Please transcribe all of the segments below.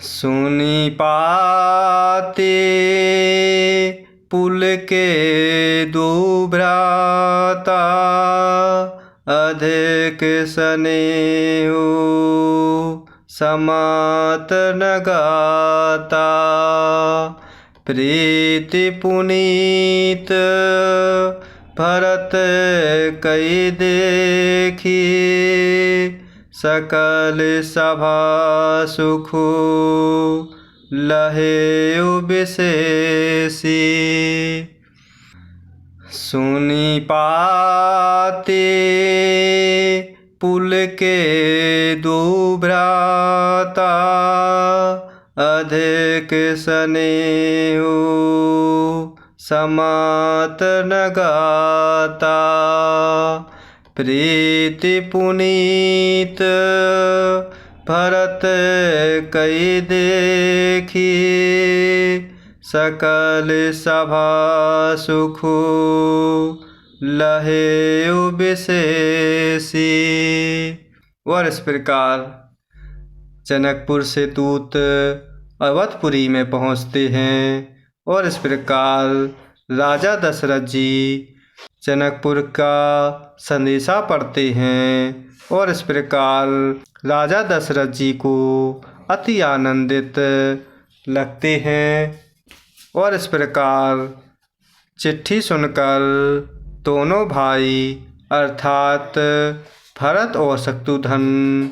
सुनी पाते पुल के दुभ्राता, अधिक स्नेह समात न गाता। प्रीति पुनीत भरत कई देखी, सकल सभा सुख लहे विशेषी। सुनी पाते पुल के दुभ्राता, अधिक स्नेह समात न गाता। प्रीति पुनीत भरत कई देखी, सकल सभा सुख लहे विशेषी। और इस प्रकार जनकपुर से दूत अवधपुरी में पहुँचते हैं। और इस प्रकार राजा दशरथ जी जनकपुर का संदेशा पढ़ते हैं। और इस प्रकार राजा दशरथ जी को अति आनंदित लगते हैं। और इस प्रकार चिट्ठी सुनकर दोनों भाई अर्थात भरत और शत्रुघ्न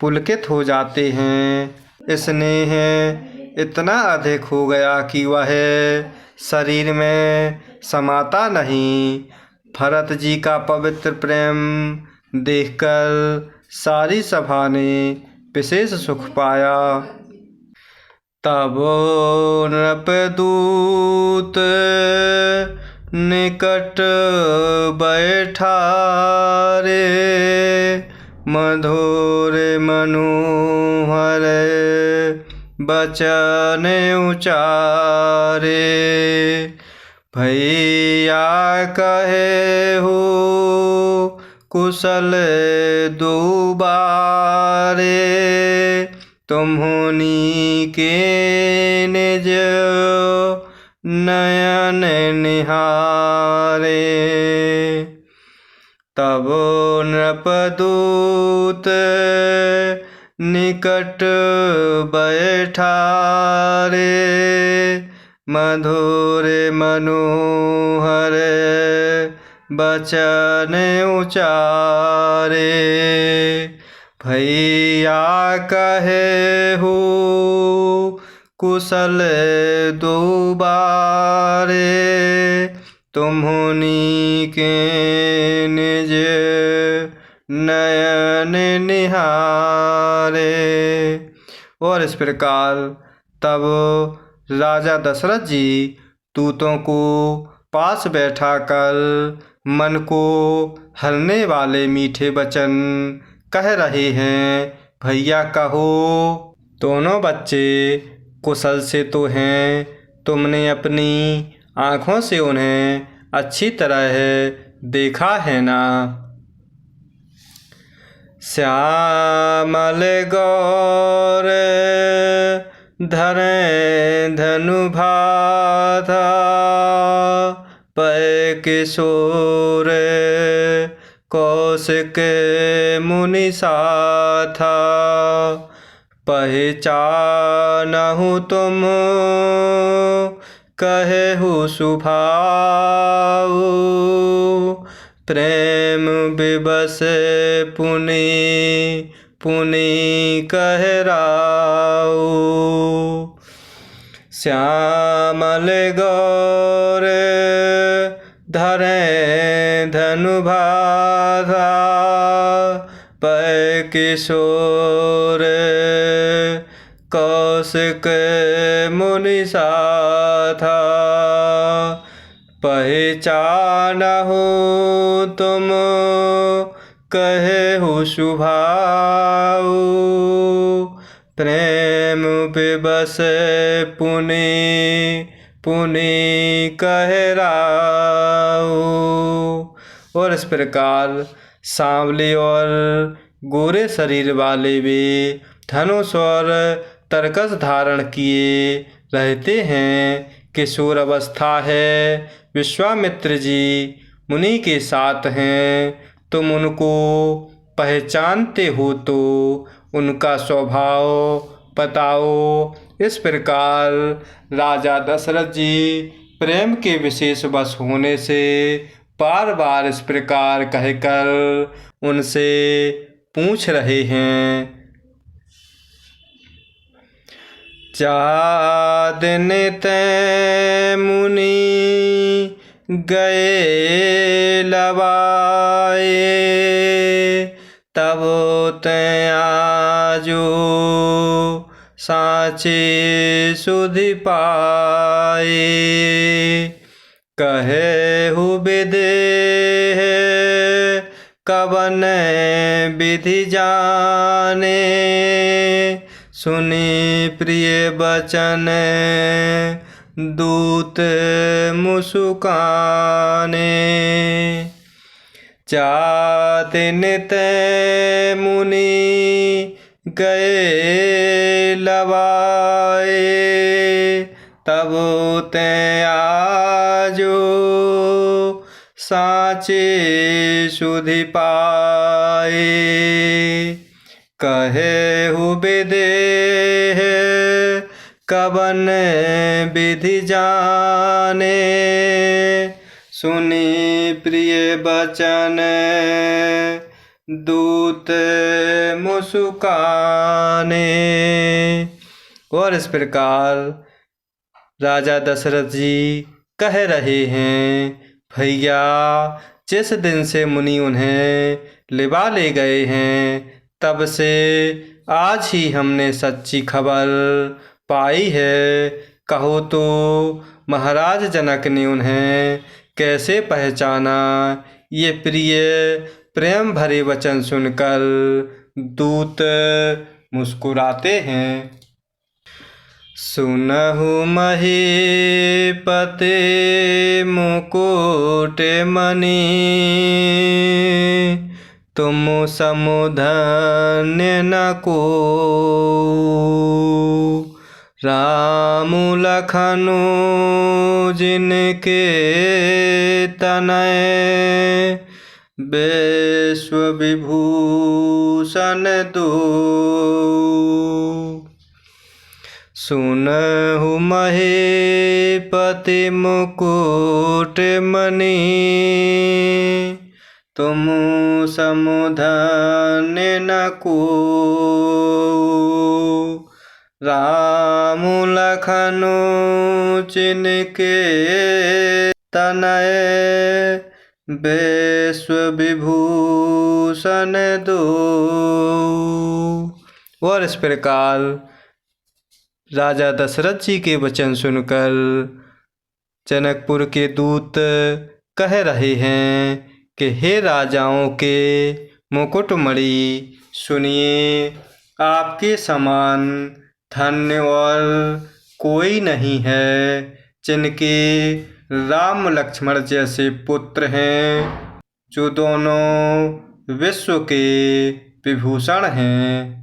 पुलकित हो जाते हैं। स्नेह इतना अधिक हो गया कि वह शरीर में समाता नहीं। भरत जी का पवित्र प्रेम देखकर सारी सभा ने विशेष सुख पाया। तब नृपदूत निकट बैठा रे, मधुर मनोहर बचन उचारे। भैया कहे हो कुशल दुबारे, तुम्होनी के निज नयन निहारे। तब नृपदूत निकट बैठा रे, मधुर मनोहर बचन उचारे। भैया कहे हो कुशल दुबारे, तुम्होनी के निज नयन निहारे। और इस प्रकार तब राजा दशरथ जी दूतों को पास बैठाकर मन को हरने वाले मीठे वचन कह रहे हैं। भैया कहो, दोनों बच्चे कुशल से तो हैं, तुमने अपनी आँखों से उन्हें अच्छी तरह देखा है ना। श्यामल गौर धरें धनु भाथा, पै किशोर कौशिक मुनि साथा। पहचानहु तुम कहेहु सुभाऊ, प्रेम विवश पुनि पुनि कहराऊ। श्यामल गौर धरें धनु भाथा, पै किशोर कौशिक मुनि साथा। पहचानहु तुम कहेहु सुभाऊ, प्रेम विवश पुनि पुनि कहराऊ। और इस प्रकार सांवले और गोरे शरीर वाले वे धनुष और तरकस धारण किए रहते हैं। किशोर अवस्था है, विश्वामित्र जी मुनि के साथ हैं। तुम उनको पहचानते हो तो उनका स्वभाव बताओ। इस प्रकार राजा दशरथ जी प्रेम के विशेष वश होने से बार बार इस प्रकार कहकर उनसे पूछ रहे हैं। चादिन तै मुनि गए लवाए, तब तै आजो साचे सुधि पाए। कहे हु विदेह कवन विधि जाने, सुनी प्रिय बचन दूत मुस्काने। चादिन तै मुनि गए लवाए, तब तै आजो साचे सुधि पाए। कहे हु विदेह कवन विधि जाने, सुनी प्रिय बचन दूत मुस्काने। और इस प्रकार राजा दशरथ जी कह रहे हैं, भैया जिस दिन से मुनि उन्हें लिवा ले गए हैं, तब से आज ही हमने सच्ची खबर पाई है। कहो तो महाराज जनक ने उन्हें कैसे पहचाना? ये प्रिय प्रेम भरे वचन सुनकर दूत मुस्कुराते हैं। सुनहु महीपते मुकुट मणि, तुम समुधन्य न को। राम लखनु जिनके तनय, विश्व विभूषण दो। सुनहु महीपति मुकुट मणि, तुम समुधन्य न को। राम लखनु जिनके तनय, विश्व विभूषण दो। और इस प्रकार राजा दशरथ जी के वचन सुनकर जनकपुर के दूत कह रहे हैं कि हे राजाओं के मुकुटमणि, सुनिए, आपके समान धन्य और कोई नहीं है, जिनके राम लक्ष्मण जैसे पुत्र हैं, जो दोनों विश्व के विभूषण हैं।